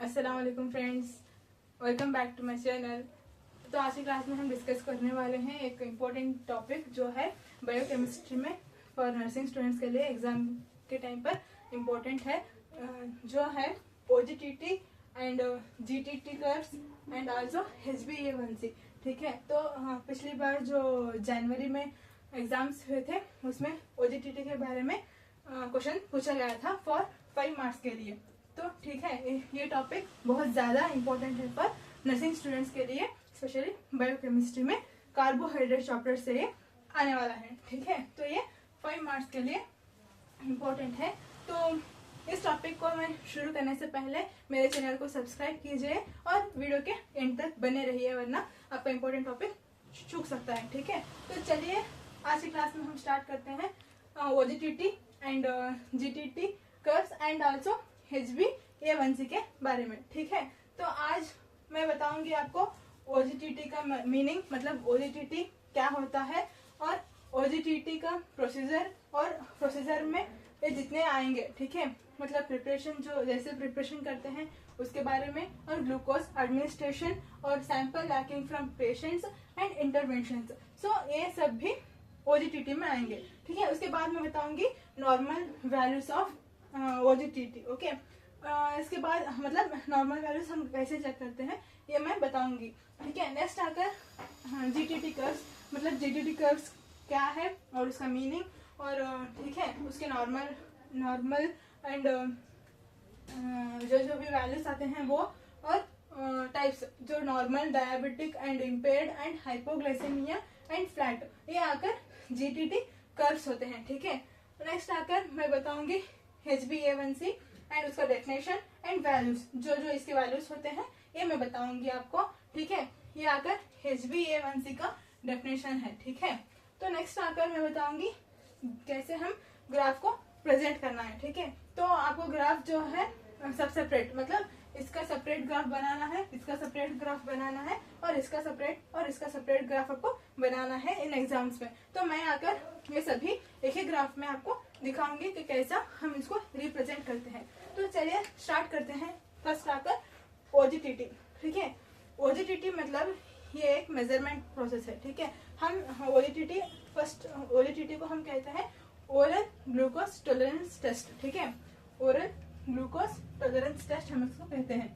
अस्सलाम वालेकुम friends, welcome back to my channel. तो आज की क्लास में हम डिस्कस करने वाले हैं एक इम्पोर्टेंट टॉपिक जो है बायोकेमिस्ट्री में फॉर नर्सिंग स्टूडेंट्स के लिए एग्जाम के टाइम पर इम्पोर्टेंट है, जो है OGTT and GTT curves and also HbA1c। ठीक है, तो पिछली बार जो जनवरी में एग्जाम्स हुए थे उसमें OGTT के बारे में क्वेश्चन पूछा गया था फॉर 5 मार्क्स के लिए। तो ठीक है, ये टॉपिक बहुत ज़्यादा इम्पोर्टेंट है फॉर नर्सिंग स्टूडेंट्स के लिए, स्पेशली बायोकेमिस्ट्री में कार्बोहाइड्रेट चैप्टर से ये आने वाला है। ठीक है, तो ये 5 मार्क्स के लिए इम्पोर्टेंट है। तो इस टॉपिक को मैं शुरू करने से पहले मेरे चैनल को सब्सक्राइब कीजिए और वीडियो के एंड तक बने रहिए, वरना आपका इम्पोर्टेंट टॉपिक चूक सकता है। ठीक है, तो चलिए आज की क्लास में हम स्टार्ट करते हैं OGTT and GTT curves and also HbA1c के बारे में। ठीक है, तो आज मैं बताऊंगी आपको OGTT का मीनिंग, मतलब OGTT क्या होता है और OGTT का प्रोसीजर और प्रोसीजर में ये जितने आएंगे। ठीक है, मतलब प्रिपरेशन, जो जैसे प्रिपरेशन करते हैं उसके बारे में, और ग्लूकोज एडमिनिस्ट्रेशन और sample lacking from patients and interventions. So ये सब भी OGTT में आएंगे। ठीक है, उसके बाद मैं बताऊंगी normal values of OGTT। Okay, इसके बाद मतलब नॉर्मल वैल्यूज हम कैसे चेक करते हैं ये मैं बताऊंगी। ठीक है, नेक्स्ट आकर GTT कर्व्स, मतलब GTT कर्व्स क्या है और उसका मीनिंग, और ठीक है उसके नॉर्मल एंड जो भी वैल्यूज आते हैं वो, और टाइप्स जो normal, diabetic and impaired and hypoglycaemia and flat, ये आकर GTT कर्व्स होते हैं। ठीक है, नेक्स्ट आकर मैं बताऊंगी HbA1c एंड उसका डेफिनेशन एंड वैल्यूज, जो इसके वैल्यूज होते हैं ये मैं बताऊंगी आपको। ठीक है, ये आकर HbA1c का डेफिनेशन है। ठीक है, तो नेक्स्ट आकर मैं बताऊंगी कैसे हम ग्राफ को प्रेजेंट करना है। ठीक है, तो आपको ग्राफ जो है सब सेपरेट, मतलब इसका सेपरेट ग्राफ बनाना है, इसका सेपरेट ग्राफ बनाना है, और इसका सेपरेट ग्राफ आपको बनाना है इन एग्जाम्स में। तो मैं आकर ये सभी एक ही ग्राफ में आपको दिखाऊंगी कि कैसा हम इसको रिप्रेजेंट करते हैं। तो चलिए स्टार्ट करते हैं। फर्स्ट आकर OGTT। ठीक है, OGTT मतलब ये एक मेजरमेंट प्रोसेस है। ठीक है, हम OGTT को हम कहते हैं ओरल ग्लूकोज टॉलरेंस टेस्ट। ठीक है, ओरल ग्लूकोज टॉलरेंस टेस्ट हम इसको कहते हैं,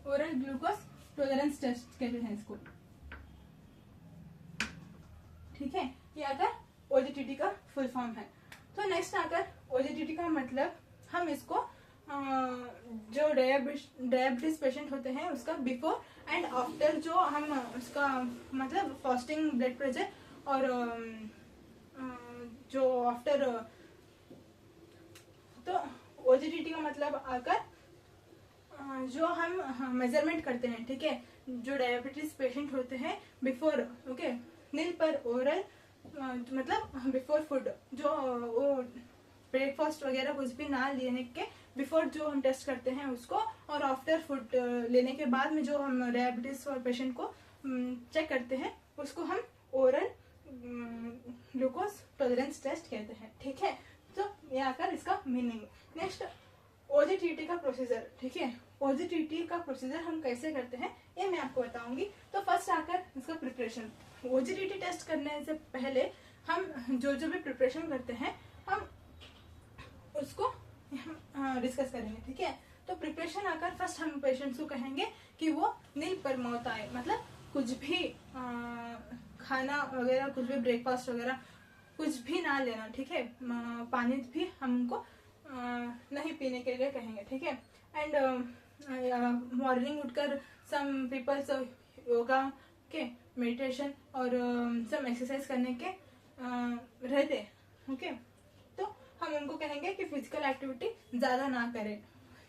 ओरल ग्लूकोज टॉलरेंस टेस्ट कहते हैं इसको। ठीक है, ये आकर OGTT का फुल फॉर्म है। तो नेक्स्ट आकर OGTT का मतलब हम इसको जो डायबिटीज पेशेंट होते हैं उसका बिफोर एंड आफ्टर, जो हम उसका मतलब फास्टिंग ब्लड प्रेशर और जो आफ्टर, तो OGTT का मतलब आकर जो हम मेजरमेंट करते हैं। ठीक है, जो डायबिटीज पेशेंट होते हैं बिफोर, ओके, नील पर ओरल, मतलब बिफोर फूड, जो वो ब्रेकफास्ट वगैरह कुछ भी ना लेने के बिफोर जो हम टेस्ट करते हैं उसको, और आफ्टर फूड लेने के बाद में जो हम डायबिटीज और पेशेंट को चेक करते हैं उसको हम ओरल ग्लूकोज टॉलरेंस टेस्ट कहते हैं। ठीक है, तो ये आकर इसका मीनिंग। नेक्स्ट OGTT का प्रोसीजर। ठीक है, OGTT का प्रोसीजर हम कैसे करते हैं ये मैं आपको बताऊंगी। तो फर्स्ट आकर इसका प्रिपरेशन। OGTT टेस्ट करने से पहले हम जो भी प्रिपरेशन करते हैं हम उसको डिस्कस करेंगे। ठीक है, तो प्रिपरेशन आकर फर्स्ट हम पेशेंट्स को कहेंगे कि वो नील पर मौत आए, मतलब कुछ भी खाना वगैरह, कुछ भी ब्रेकफास्ट वगैरह कुछ भी ना लेना। ठीक है, पानी भी हमको नहीं पीने के लिए कहेंगे। ठीक है, एंड मॉर्निंग उठकर सम पीपल्स योगा के, मेडिटेशन और सम एक्सरसाइज करने के रहते। ओके, तो हम उनको कहेंगे कि फिजिकल एक्टिविटी ज़्यादा ना करें।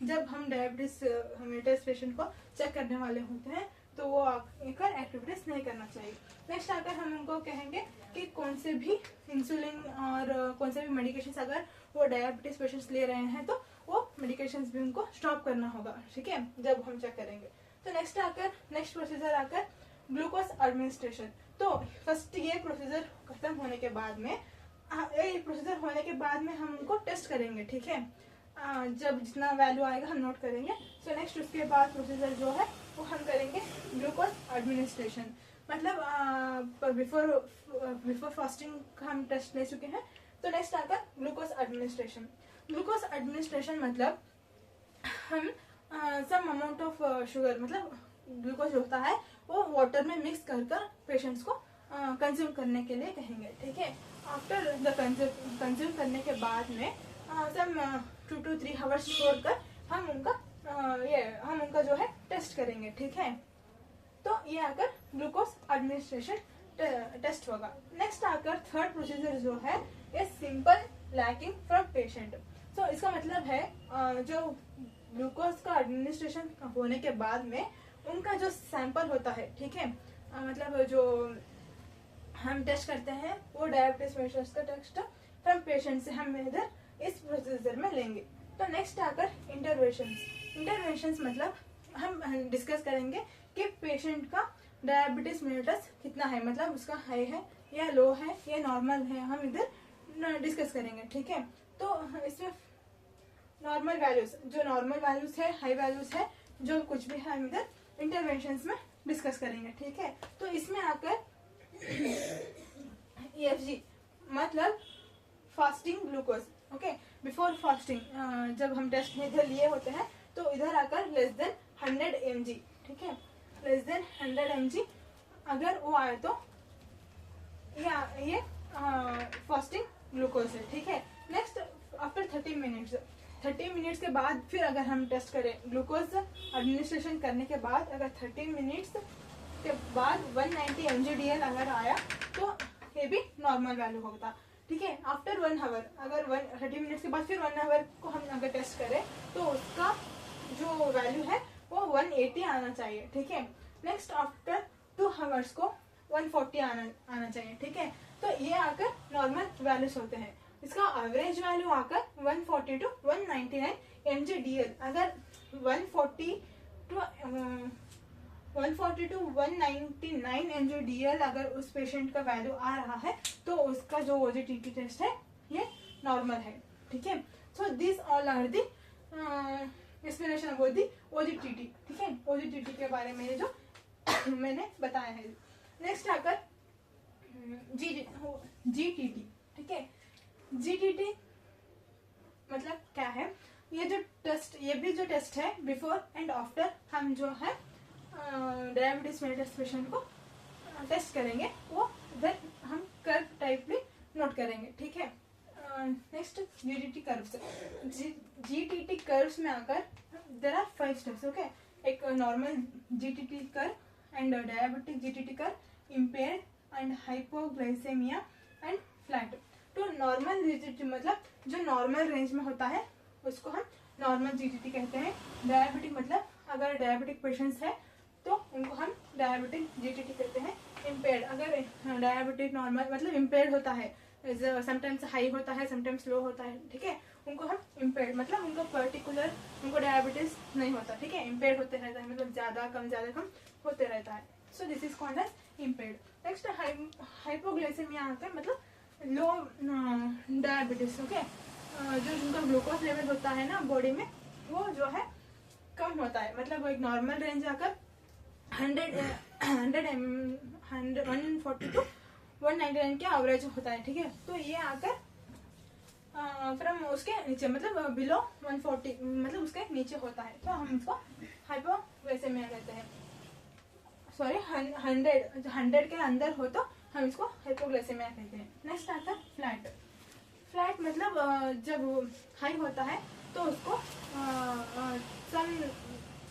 जब हम डायबिटीज पेशेंट को चेक करने वाले होते हैं तो वो आकर एक्टिविटीज नहीं करना चाहिए। नेक्स्ट आकर हम उनको कहेंगे कि कौन से भी इंसुलिन और कौन से भी मेडिकेशंस अगर वो डायबिटीज पेशेंट्स ले रहे हैं तो वो मेडिकेशंस भी उनको स्टॉप करना होगा। ठीक है, जब हम चेक करेंगे। तो नेक्स्ट प्रोसीजर आकर ग्लूकोज एडमिनिस्ट्रेशन। तो फर्स्ट ये प्रोसीजर खत्म होने के बाद में ये प्रोसीजर होने के बाद में हम उनको टेस्ट करेंगे, ठीक है। जब जितना वैल्यू आएगा हम नोट करेंगे। सो नेक्स्ट उसके बाद प्रोसीजर जो है वो हम करेंगे ग्लूकोज एडमिनिस्ट्रेशन। मतलब बिफोर फास्टिंग का हम टेस्ट ले चुके हैं, तो नेक्स्ट आता है ग्लूकोज एडमिनिस्ट्रेशन। ग्लूकोज एडमिनिस्ट्रेशन मतलब हम सम अमाउंट ऑफ शुगर, मतलब ग्लूकोज होता है वो वाटर में मिक्स कर कर पेशेंट्स को कंज्यूम करने के लिए कहेंगे, ठीक है। आफ्टर द कंज्यूम करने के बाद में सम 2 to 3 आवर्स छोड़कर हम उनका जो है टेस्ट करेंगे, ठीक है। तो ये आकर ग्लूकोज एडमिनिस्ट्रेशन टेस्ट होगा। नेक्स्ट आकर थर्ड प्रोसीजर जो है ये सिंपल लैकिंग फ्रॉम पेशेंट। सो इसका मतलब है जो ग्लूकोज का एडमिनिस्ट्रेशन होने के बाद में उनका जो सैंपल होता है, ठीक है, मतलब जो हम टेस्ट करते हैं वो डायबिटीज मेजर्स का टेस्ट फ्रॉम पेशेंट से हम इधर इस प्रोसीजर में लेंगे। तो नेक्स्ट आकर इंटरवेंशंस मतलब हम डिस्कस करेंगे कि पेशेंट का डायबिटीज मेलिटस कितना है, मतलब उसका हाई है या लो है या नॉर्मल है, हम इधर डिस्कस करेंगे, ठीक है। तो इसमें नॉर्मल वैल्यूज, जो नॉर्मल वैल्यूज है, हाई वैल्यूज है, जो कुछ भी है हम इधर इंटरवेंशंस में डिस्कस करेंगे, ठीक है। तो इसमें आकर EFG मतलब fasting glucose, okay. Before fasting जब हम टेस्ट में इधर लिए होते हैं तो इधर आकर लेस देन 100 mg, ठीक है, लेस देन 100 mg अगर वो आए तो ये फास्टिंग ग्लूकोज है, ठीक है। नेक्स्ट आफ्टर 30 मिनट्स के बाद फिर अगर हम टेस्ट करें ग्लूकोज एडमिनिस्ट्रेशन करने के बाद, अगर 30 मिनट्स के बाद 190 mg/dl अगर आया तो ये भी नॉर्मल वैल्यू होता, ठीक है। आफ्टर 1 आवर, अगर 30 मिनट्स के बाद फिर 1 आवर को हम अगर टेस्ट करें तो उसका जो वैल्यू है वो 180 आना चाहिए, ठीक है। नेक्स्ट आफ्टर 2 आवर्स को 140 आना चाहिए, ठीक है। तो ये आकर नॉर्मल वैल्यूज होते हैं। इसका एवरेज वैल्यू आकर 140 to 199 mg/dl। अगर 140 to 199 mg/dl अगर उस पेशेंट का वैल्यू आ रहा है तो उसका जो OGTT टेस्ट है ये नॉर्मल है, ठीक है। So this all are the explanation about the OGTT, ठीक है। OGTT के बारे में जो मैंने बताया है। नेक्स्ट आकर GTT, ठीक है। GTT मतलब क्या है, ये जो टेस्ट, ये भी जो टेस्ट है बिफोर एंड आफ्टर हम जो है डायबिटीज मेलिटस पेशेंट को टेस्ट करेंगे, वो इधर हम कर्व टाइप भी नोट करेंगे, ठीक है। Next GTT curves. GTT curves में आकर देयर आर 5 स्टेप्स, ओके। एक normal GTT curve and diabetic GTT curve, impaired and hypoglycaemia and flat. तो नॉर्मल GTT मतलब जो नॉर्मल रेंज में होता है उसको हम नॉर्मल GTT कहते हैं। डायबिटिक मतलब अगर डायबिटिक पेशेंट्स है तो उनको हम डायबिटिक GTT कहते हैं। इम्पेयर्ड, अगर डायबिटिक नॉर्मल मतलब इम्पेयर्ड होता है, समटाइम्स हाई होता है, समटाइम्स लो होता है, ठीक है, उनको हम इम्पेयर्ड मतलब उनको पर्टिकुलर उनको डायबिटीज नहीं होता, ठीक है, इम्पेयर्ड होते रहता है, मतलब ज्यादा कम होते रहता है। So this is called as impaired. Next hypoglycaemia आता है, मतलब लो डायबिटीज, ओके। जो उनका ग्लूकोज लेवल होता है ना बॉडी में वो जो है कम होता है, मतलब एक नॉर्मल रेंज आकर 140 to 199 के एवरेज होता है, ठीक है। तो ये आकर फ्रॉम उसके नीचे मतलब बिलो 140 मतलब उसके नीचे होता है तो हम इसको हाइपोग्लाइसेमिया कहते हैं। सॉरी 100 के अंदर हो तो हम इसको हाइपोग्लाइसेमिया कहते हैं। नेक्स्ट आता है फ्लैट मतलब जब हाई होता है तो उसको सम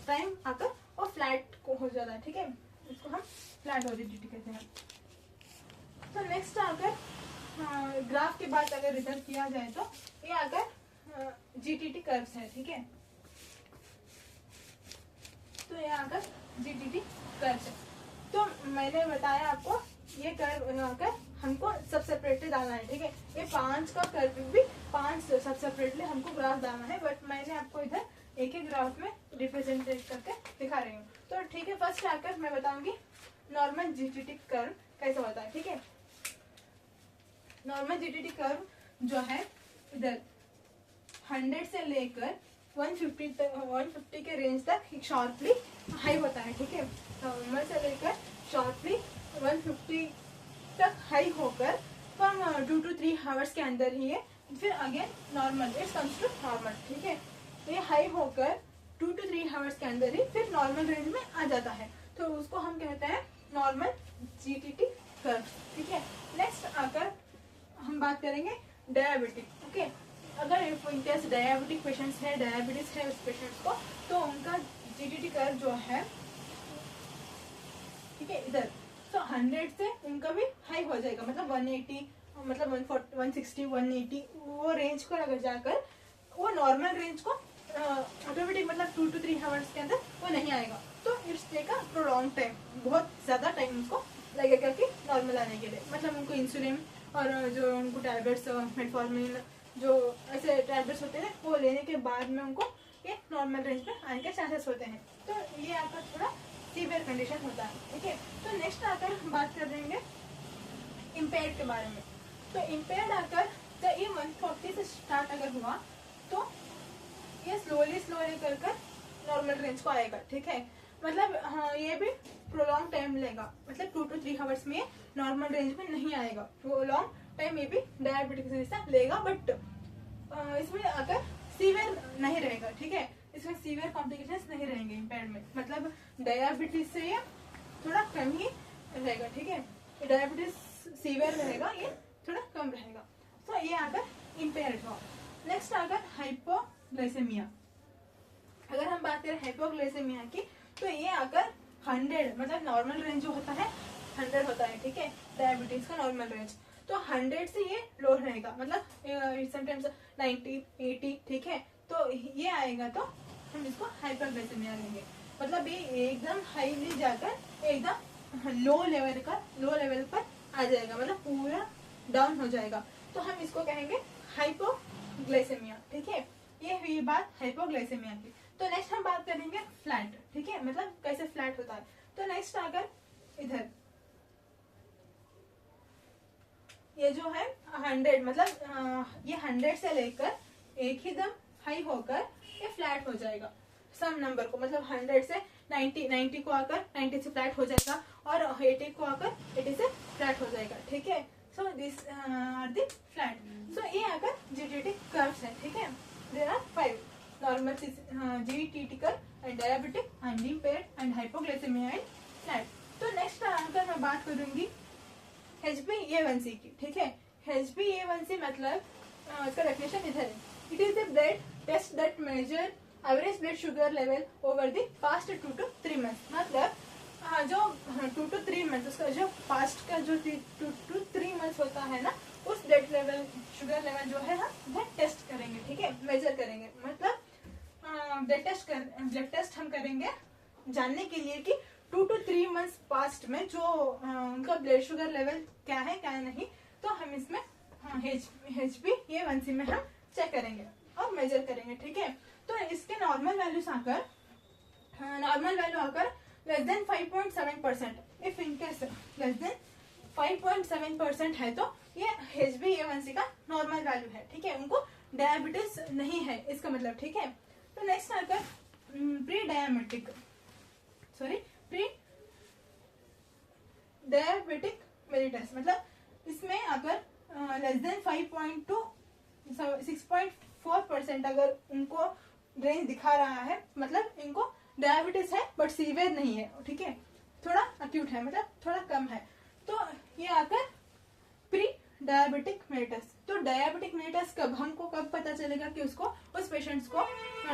टाइम आकर वो फ्लैट को हो जाता है, ठीक है, इसको हम फ्लैट OGTT कहते हैं। तो नेक्स्ट आकर ग्राफ के बाद अगर रिजल्ट किया जाए तो ये आकर GTT कर्व्स है, ठीक है। तो ये आकर GTT कर्व्स है। तो मैंने बताया आपको ये कर्व आकर हमको सब सेपरेटली डालना है, ठीक है। ये 5 का कर्व भी 5 सब सेपरेटली हमको ग्राफ डालना है, बट मैंने आपको इधर एक ही ग्राफ में रिप्रेजेंटेट करके दिखा रही हूँ। तो ठीक है, फर्स्ट आकर मैं बताऊंगी नॉर्मल GTT कर्व कैसे होता है, ठीक है। नॉर्मल जीटीटी कर्व जो है इधर 100 से लेकर 150 के रेंज तक शार्पली हाई होता है, ठीक है। नॉर्मल से लेकर शार्पली 150 तक हाई होकर फ्रॉम 2 to 3 आवर्स के अंदर ही है, फिर again normal, it's comes to normal, ठीक है। तो ये हाई होकर 2 to 3 आवर्स के अंदर ही फिर नॉर्मल रेंज में आ जाता है, तो उसको हम कहते हैं नॉर्मल जीटीटी कर्व, ठीक है। नेक्स्ट आकर हम बात करेंगे डायबिटिक, ओके। अगर इन केस डायबिटिक पेशेंट्स है, डायबिटीज है उस पेशेंट्स को, तो उनका जीटीटी कर्व जो है, ठीक है, इधर तो 100 से उनका भी हाई हो जाएगा, मतलब 180, मतलब 140, 160, 180 वो रेंज पर अगर जाकर वो नॉर्मल रेंज को ऑटोमेटिक मतलब 2 to 3 आवर्स के अंदर वो नहीं आएगा, तो it's take a prolong time, बहुत ज्यादा टाइम उसको लगेगा कि नॉर्मल आने के लिए। मतलब उनको इंसुलिन और जो उनको टैबलेट्स मेटफॉर्मिन जो ऐसे टैबलेट्स होते हैं वो लेने के बाद में उनको ये नॉर्मल रेंज में आने के चांसेस होते हैं, तो ये आपका थोड़ा सीवियर कंडीशन होता है, ठीक है। तो नेक्स्ट आकर हम बात कर देंगे इम्पेयर्ड के बारे में। तो इम्पेयर्ड आकर जब ये 140 से स्टार्ट अगर हुआ तो ये स्लोली कर नॉर्मल रेंज को आएगा, ठीक है। मतलब हाँ, ये भी प्रोलॉन्ग टाइम लेगा, मतलब 2 to 3 आवर्स में नॉर्मल रेंज में नहीं आएगा, प्रोलॉन्ग टाइम ये भी डायबिटिक जैसा लेगा, बट इसमें अगर सीवियर नहीं रहेगा, ठीक है। इसमें सीवियर कॉम्प्लिकेशंस नहीं रहेंगे इम्पेयर्ड में, मतलब डायबिटीज से ये थोड़ा कम ही रहेगा, ठीक है। डायबिटीज सीवियर रहेगा, ये थोड़ा कम रहेगा, तो ये अगर इम्पेयर्ड हो। नेक्स्ट अगर हाइपोग्लाइसेमिया, अगर हम बात करें हाइपोग्लाइसेमिया की, तो ये अगर 100 मतलब नॉर्मल रेंज जो होता है 100 होता है, ठीक है, डायबिटीज का नॉर्मल रेंज, तो 100 से ये लो रहेगा, मतलब समटाइम्स 90, 80, ठीक है। तो ये आएगा तो हम इसको हाइपरग्लाइसेमिया लेंगे, मतलब ये एकदम हाईली जाकर एकदम लो लेवल पर आ जाएगा, मतलब पूरा डाउन हो जाएगा, तो हम इसको कहेंगे हाइपोग्लाइसेमिया, ठीक है। ये हुई बात हाइपोग्लाइसेमिया की। तो नेक्स्ट हम बात करेंगे फ्लैट, ठीक है, मतलब कैसे फ्लैट होता है। तो नेक्स्ट अगर इधर ये जो है 100, मतलब ये 100 से लेकर एक ही दम हाई होकर ये फ्लैट हो जाएगा सम नंबर को, मतलब 100 से 90 को आकर 90 से फ्लैट हो जाएगा, और 80 को आकर 80 से फ्लैट हो जाएगा, ठीक है। So this are the flat. So ये अगर जीटीटी कर्व्स है, ठीक है। There are 5 normal GTT curve and diabetic and impaired and hypoglycaemia and flat. तो नेक्स्ट अगर मैं बात करूंगी HbA1c की, ठीक है। HbA1c मतलब इसका डेफिनेशन इधर है, it is the blood test that measure average blood sugar level over the past 2 to 3 months, मतलब जो 2 to 3 मंथ्स उसका जो पास्ट का जो 2 to 3 मंथ्स होता है ना, उस ब्लड लेवल शुगर लेवल जो है हम वो टेस्ट करेंगे, ठीक है, मेजर करेंगे, मतलब ब्लड टेस्ट हम करेंगे जानने के लिए कि 2 to 3 मंथ्स पास्ट में जो उनका ब्लड शुगर लेवल क्या है क्या नहीं, तो हम इसमें HbA1c में हम चेक करेंगे और मेजर करेंगे, ठीक है। तो इसके नॉर्मल वैल्यूज आकर less than 5.7%, if in case less than 5.7% है तो ये HbA1c का नॉर्मल वैल्यू है, ठीक है, उनको डायबिटीज नहीं है इसका मतलब, ठीक है। तो नेक्स्ट आकर प्री डायबिटिक मेलिटस, मतलब इसमें अगर लेस देन 5.2 6.4% अगर उनको रेंज दिखा रहा है, मतलब इनको डायबिटीज है बट सीवियर नहीं है, ठीक है, थोड़ा अक्यूट है, मतलब थोड़ा कम है, तो ये आकर प्री डायबिटिक मेलिटस। तो डायबिटिक मेलिटस हमको कब पता चलेगा कि उसको उस पेशेंट्स को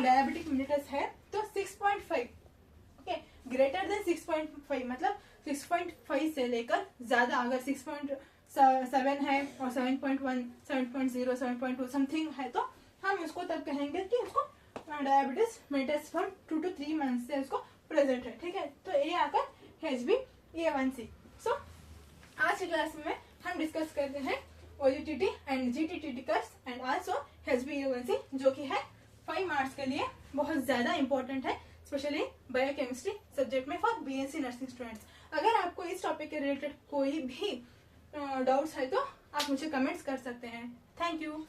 डायबिटिक मेलिटस है, तो 6.5, ओके, ग्रेटर देन 6.5, मतलब 6.5 से लेकर ज्यादा अगर 6.7 है और 7.1, 7.0, 7.2 समथिंग है, तो हम उसको तब कहेंगे कि उसको diabetes mellitus from 2 to 3 month से उसको प्रेजेंट है, ठीक है। तो ये आकर HbA1c। सो आज की क्लास में हम डिस्कस करते हैं OGTT and GTT curves and also HbA1c, जो कि है 5 मार्क्स के लिए बहुत ज्यादा इंपॉर्टेंट है, स्पेशली बायोकेमिस्ट्री सब्जेक्ट में फॉर BSc नर्सिंग स्टूडेंट्स। अगर आपको इस टॉपिक के रिलेटेड कोई भी डाउट्स है तो आप मुझे कमेंट्स कर सकते हैं। Thank you.